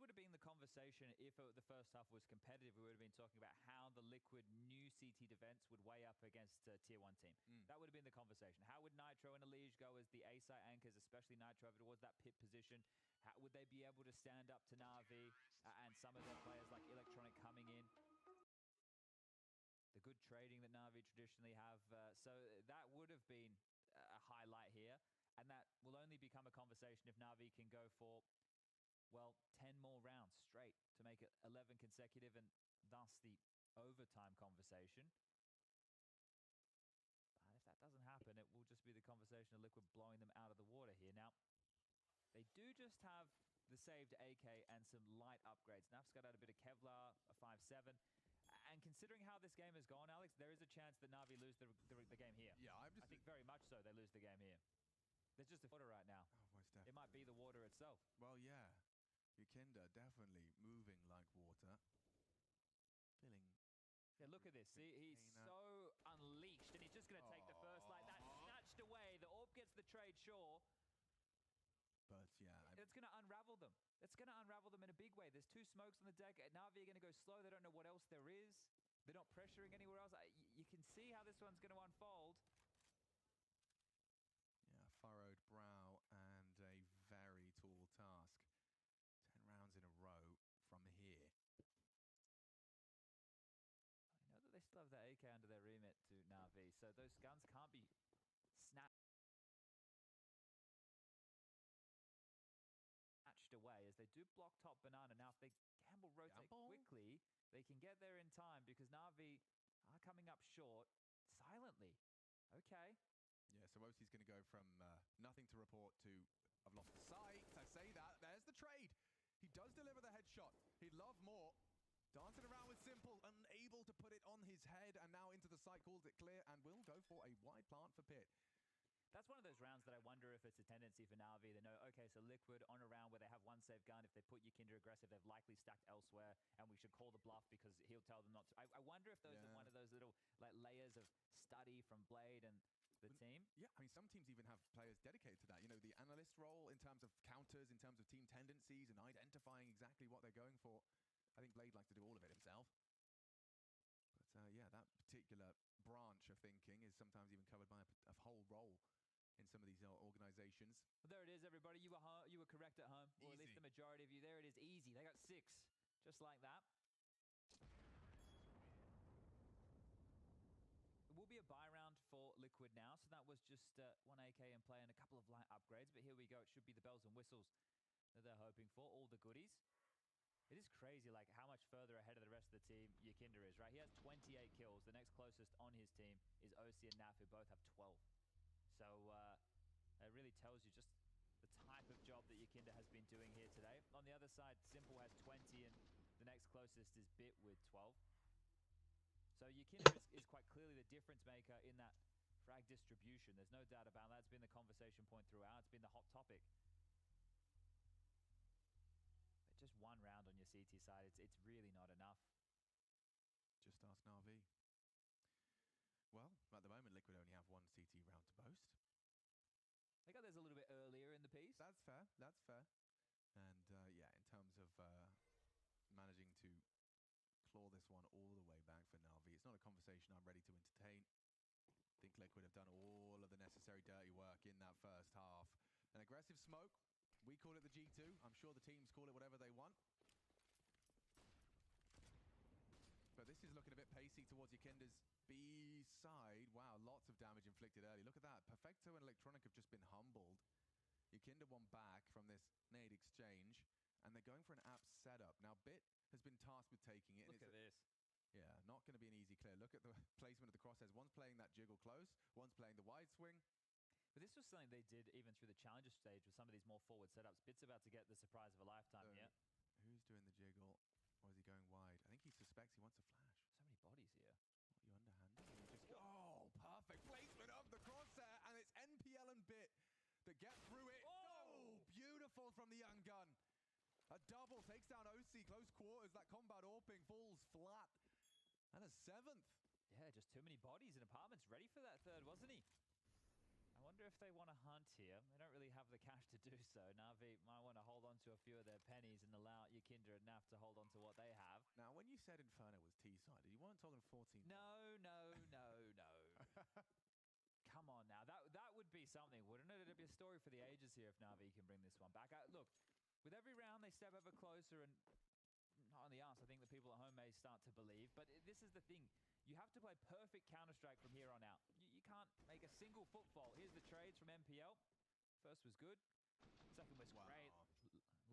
would have been the conversation if the first half was competitive. We would have been talking about how the Liquid new CT defense would weigh up against a Tier 1 team. That would have been the conversation. How would Nitro and Elige go as the A-side anchors, especially Nitro over towards that pit position? How would they be able to stand up to Na'Vi and some of their players like Electronic coming in? The good trading that Na'Vi traditionally have. So that would have been a highlight here. And that will only become a conversation if Na'Vi can go for, well, 10 more rounds straight to make it 11 consecutive and thus the overtime conversation. But if that doesn't happen, it will just be the conversation of Liquid blowing them out of the water here. Now, they do just have the saved AK and some light upgrades. Naf's got out a bit of Kevlar, a 5.7. And considering how this game has gone, Alex, there is a chance that Na'Vi lose the game here. Yeah, I think very much so they lose the game here. There's just a water right now. Oh, most definitely. It might be the water itself. Well, yeah. LEGENDA definitely moving like water. Feeling... Yeah, look at this. See, he's so unleashed, and he's just going to take the first like that. Snatched away. The orb gets the trade, sure. But, yeah. It's going to unravel them. It's going to unravel them in a big way. There's two smokes on the deck. Na'Vi are going to go slow. They don't know what else there is. They're not pressuring anywhere else. You can see how this one's going to unfold. Yeah, furrowed brow and a very tall task. 10 rounds in a row from here. I know that they still have that AK under their remit to Na'Vi, so those guns can't be snatched away as they do block top banana. Now, if they gamble rotate quickly, they can get there in time because Na'Vi are coming up short silently. Okay. Yeah, so OC's going to go from nothing to report to I've lost the sight. I say that. There's the trade. He does deliver the headshot. He'd love more. Dancing around with Simple, unable to put it on his head, and now into the site, calls it clear, and will go for a wide plant for Pit. That's one of those rounds that I wonder if it's a tendency for Na'Vi. They know, okay, so Liquid on a round where they have one safe gun. If they put Yakinda aggressive, they've likely stacked elsewhere, and we should call the bluff because he'll tell them not to. I wonder if those are one of those little like layers of study from Blade and the team. Yeah, I mean, some teams even have players dedicated to that. You know, the analyst role in terms of counters, in terms of team tendencies, and identifying exactly what they're going for. I think Blade likes to do all of it himself. But yeah, that particular branch of thinking is sometimes even covered by a whole role in some of these organizations. Well, there it is, everybody. You were correct at home, or at least the majority of you. There it is, easy. They got 6, just like that. It will be a buy round for Liquid now, so that was just one AK in play and a couple of light upgrades. But here we go. It should be the bells and whistles that they're hoping for, all the goodies. It is crazy, like, how much further ahead of the rest of the team Yakinda is, right? He has 28 kills. The next closest on his team is OC and Naf, who both have 12. So it really tells you just the type of job that Yakinda has been doing here today. On the other side, Simple has 20, and the next closest is Bit with 12. So Yakinda is quite clearly the difference maker in that frag distribution. There's no doubt about that. It's been the conversation point throughout. It's been the hot topic. But just one round on your CT side, it's really not enough. Just ask Na'Vi. Well, at the moment, Liquid only have one CT round to boast. I got theirs a little bit earlier in the piece. That's fair. That's fair. And yeah, in terms of managing to claw this one all the way back for Na'Vi, it's not a conversation I'm ready to entertain. I think Liquid have done all of the necessary dirty work in that first half. An aggressive smoke. We call it the G2. I'm sure the teams call it whatever they want. But this is looking a bit pacey towards Yakinda's B side. Wow, lots of damage inflicted early. Look at that. Perfecto and Electronic have just been humbled. Yakinda won back from this nade exchange, and they're going for an app setup. Now, Bit has been tasked with taking it. Look at this. Yeah, not going to be an easy clear. Look at the placement of the crosshairs. One's playing that jiggle close, one's playing the wide swing. But this was something they did even through the challenger stage with some of these more forward setups. Bit's about to get the surprise of a lifetime here. Who's doing the jiggle? Or is he going wide? I think he suspects he wants a flash. So many bodies here. What, you underhanded? Oh, perfect placement of the crosshair, and it's NPL and Bit that get through it. Oh, beautiful from the young gun. A double takes down OC, close quarters. That combat AWPing falls flat. And a 7th. Yeah, just too many bodies in apartments. Ready for that third, wasn't he? I wonder if they want to hunt here. They don't really have the cash to do so. Na'Vi might want to hold on to a few of their pennies and allow Yakinda and NAF to hold on to what they have. Now, when you said Inferno was T-sided, you weren't talking 14. No. Come on now. That would be something, wouldn't it? It'd be a story for the ages here if NAVI can bring this one back. Look, with every round they step ever closer, and not only us, I think the people at home may start to believe, but this is the thing. You have to play perfect Counter-Strike from here on out. You can't make a single footfall. Here's the trades from MPL. First was good. Second was great.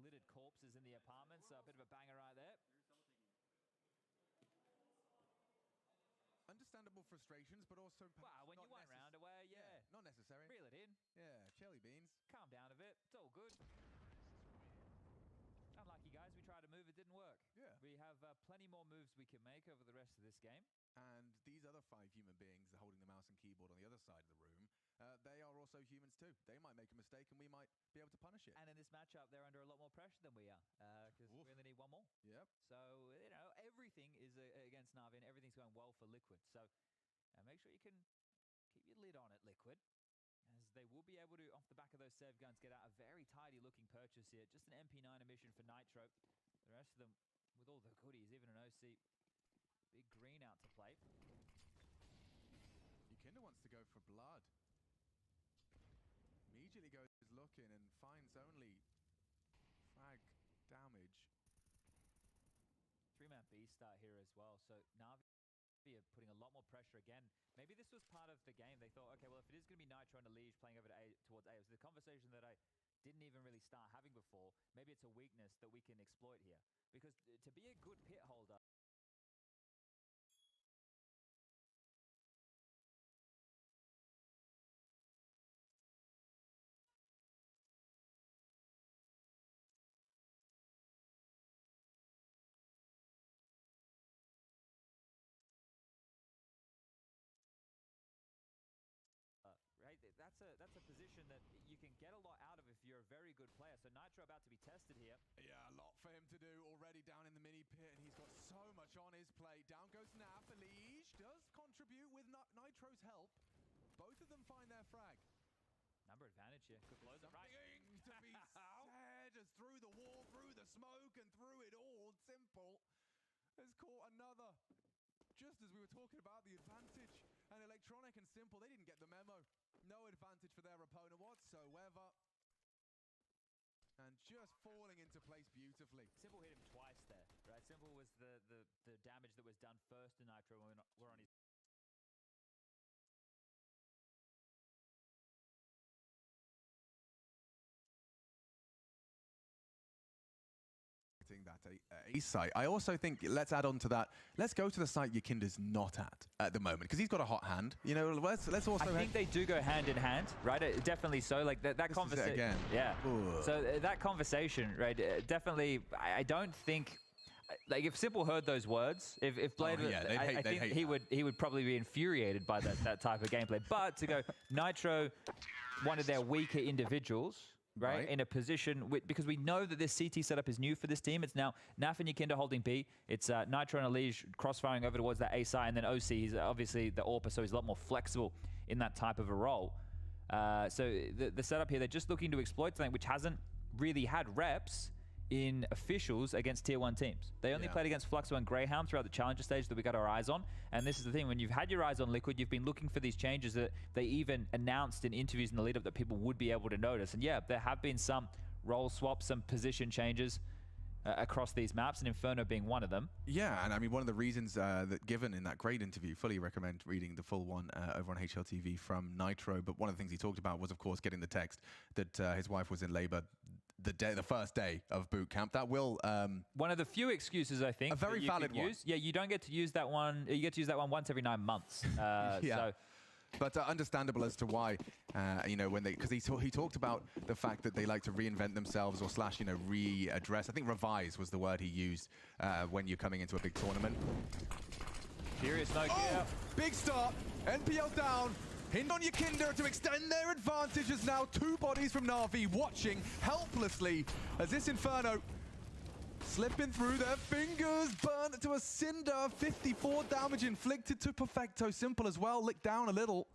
Littered corpses in the apartment, so a bit of a banger right there. Understandable frustrations, but also... Wow, when you one round away, yeah. Not necessary. Reel it in. Yeah, jelly beans. Calm down a bit. It's all good. Unlucky, guys. We tried to move. It didn't work. Yeah. We have plenty more moves we can make over the rest of this game. And these other 5 human beings holding the mouse and keyboard on the other side of the room, they are also humans too. They might make a mistake and we might be able to punish it. And in this matchup, they're under a lot more pressure than we are because we only need one more. Yep. So, you know, everything is against NAVI and everything's going well for Liquid. So make sure you can keep your lid on it, Liquid, as they will be able to, off the back of those save guns, get out a very tidy looking purchase here. Just an MP9 emission for Nitro. The rest of them with all the goodies, even an OC. Big green out to play. Yakinda wants to go for blood. Immediately goes looking and finds only frag damage. 3-man B start here as well. So NAVI are putting a lot more pressure again. Maybe this was part of the game. They thought, okay, well, if it is going to be Nitro and a Liege playing over to towards A, it was the conversation that I didn't even really start having before. Maybe it's a weakness that we can exploit here. Because to be a good pit holder, right? That's a position that you can get a lot out of if you're a very good player. So Nitro about to be tested here. Yeah, a lot for him to do already down in the mini pit, and he's got so much on his plate. Down goes NAF. Liege does contribute with Nitro's help. Both of them find their frag. Number advantage here. Could blow them right. To be said, as through the wall, through the smoke, and through it all, Simple has caught another. Just as we were talking about the advantage, and Electronic and Simple, they didn't get the memo. No advantage for their opponent whatsoever. And just falling into place beautifully. Simple hit him twice there, right? Simple was the damage that was done first to Nitro when we're on his... That A site. I also think, let's add on to that, let's go to the site Yakinda's not at the moment, because he's got a hot hand. You know, let's also... I think they do go hand in hand, right? Definitely so. Like that conversation. Again. Yeah. Ooh. So that conversation, right? Definitely, I don't think... Like if Simple heard those words, if Blade, I think he would probably be infuriated by that type of gameplay. But to go Nitro, one of their weaker individuals, right? In a position because we know that this CT setup is new for this team. It's now NAF and Yakinda holding B. It's Nitro and Liege crossfiring over towards that A side, and then OC. He's obviously the AWPer, so he's a lot more flexible in that type of a role. So the setup here, they're just looking to exploit something which hasn't really had reps in officials against tier 1 teams. They only played against Fluxo and Greyhound throughout the challenger stage that we got our eyes on. And this is the thing, when you've had your eyes on Liquid, you've been looking for these changes that they even announced in interviews in the lead up that people would be able to notice. And yeah, there have been some role swaps, some position changes across these maps, and Inferno being one of them. Yeah, and I mean, one of the reasons that given in that great interview, fully recommend reading the full one over on HLTV from Nitro, but one of the things he talked about was, of course, getting the text that his wife was in labor the first day of boot camp. That will... one of the few excuses, I think, a very valid one. Yeah, you don't get to use that one. You get to use that one once every 9 months. Yeah. So, but understandable as to why, you know, when they, because he talked about the fact that they like to reinvent themselves or slash, you know, readdress. I think revise was the word he used when you're coming into a big tournament. Furious no here. Big start. NPL down. Hind on Yakinda to extend their advantage as now 2 bodies from Na'Vi watching helplessly as this Inferno slipping through their fingers, burnt to a cinder. 54 damage inflicted to Perfecto. Simple as well, licked down a little.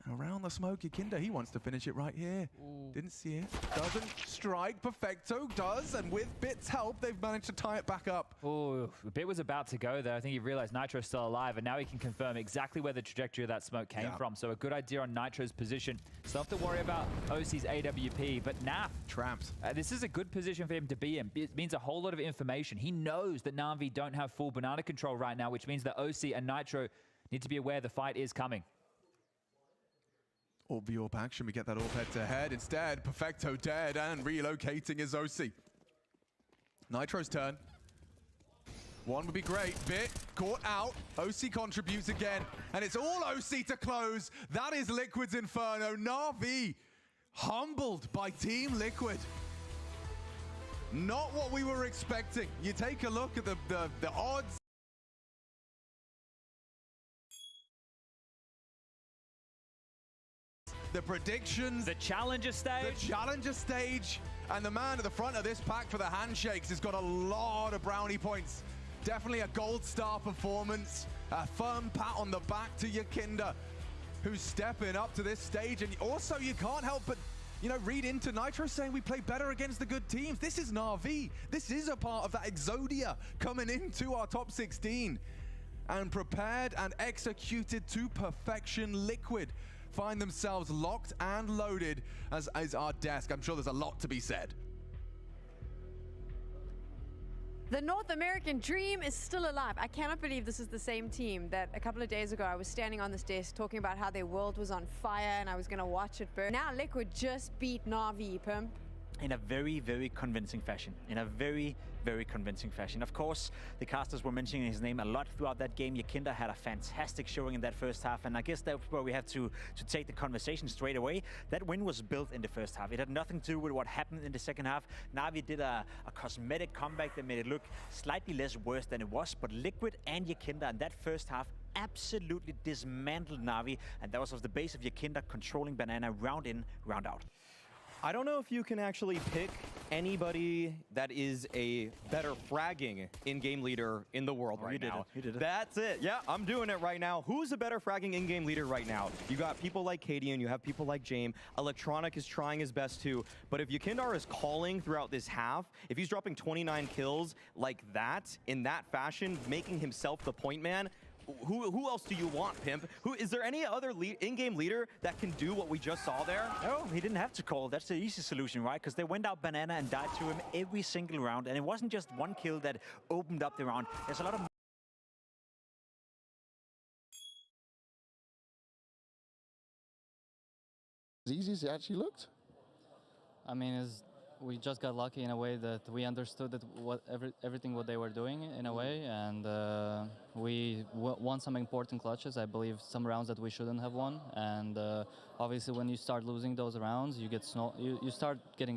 And around the smoke, YEKINDA, he wants to finish it right here. Ooh. Didn't see it. Doesn't strike. Perfecto does. And with Bit's help, they've managed to tie it back up. Oh, Bit was about to go there. I think he realized Nitro's still alive, and now he can confirm exactly where the trajectory of that smoke came from. So a good idea on Nitro's position. Still have to worry about OC's AWP, but NAF. Trapped. This is a good position for him to be in. It means a whole lot of information. He knows that NAVI don't have full banana control right now, which means that OC and Nitro need to be aware the fight is coming. Orb the AWP action, we get that AWP head to head. Instead, Perfecto dead and relocating his OC. Nitro's turn. One would be great. Bit caught out. OC contributes again. And it's all OC to close. That is Liquid's Inferno. NAVI humbled by Team Liquid. Not what we were expecting. You take a look at the odds. The predictions, The challenger stage. And the man at the front of this pack for the handshakes has got a lot of brownie points. Definitely a gold star performance. A firm pat on the back to YEKINDA, who's stepping up to this stage. And also, you can't help but, you know, read into Nitro saying we play better against the good teams. This is NAVI. This is a part of that Exodia coming into our top 16. And prepared and executed to perfection. Liquid find themselves locked and loaded as our desk. I'm sure there's a lot to be said. The North American dream is still alive. I cannot believe this is the same team that a couple of days ago I was standing on this desk talking about how their world was on fire and I was going to watch it burn. Now Liquid just beat NAVI, Pimp. In a very, very convincing fashion. In a very, very convincing fashion. Of course, the casters were mentioning his name a lot throughout that game. YEKINDA had a fantastic showing in that first half, and I guess that's where we have to take the conversation straight away. That win was built in the first half. It had nothing to do with what happened in the second half. NAVI did a cosmetic comeback that made it look slightly less worse than it was, but Liquid and YEKINDA in that first half absolutely dismantled NAVI, and that was off the base of YEKINDA controlling banana round in, round out. I don't know if you can actually pick anybody that is a better fragging in-game leader in the world right now. You did it. That's it. Yeah, I'm doing it right now. Who's a better fragging in-game leader right now? You got people like Cadian, you have people like James. Electronic is trying his best too. But if YEKINDA is calling throughout this half, if he's dropping 29 kills like that, in that fashion, making himself the point man, who else do you want, Pimp? Is there any other in-game leader that can do what we just saw there? No, he didn't have to call. That's the easy solution, right? Because they went out banana and died to him every single round. And it wasn't just one kill that opened up the round. There's a lot of... As easy as it actually looked? I mean, we just got lucky in a way that we understood that everything what they were doing in a way, and we won some important clutches. I believe some rounds that we shouldn't have won, and obviously when you start losing those rounds, you get you start getting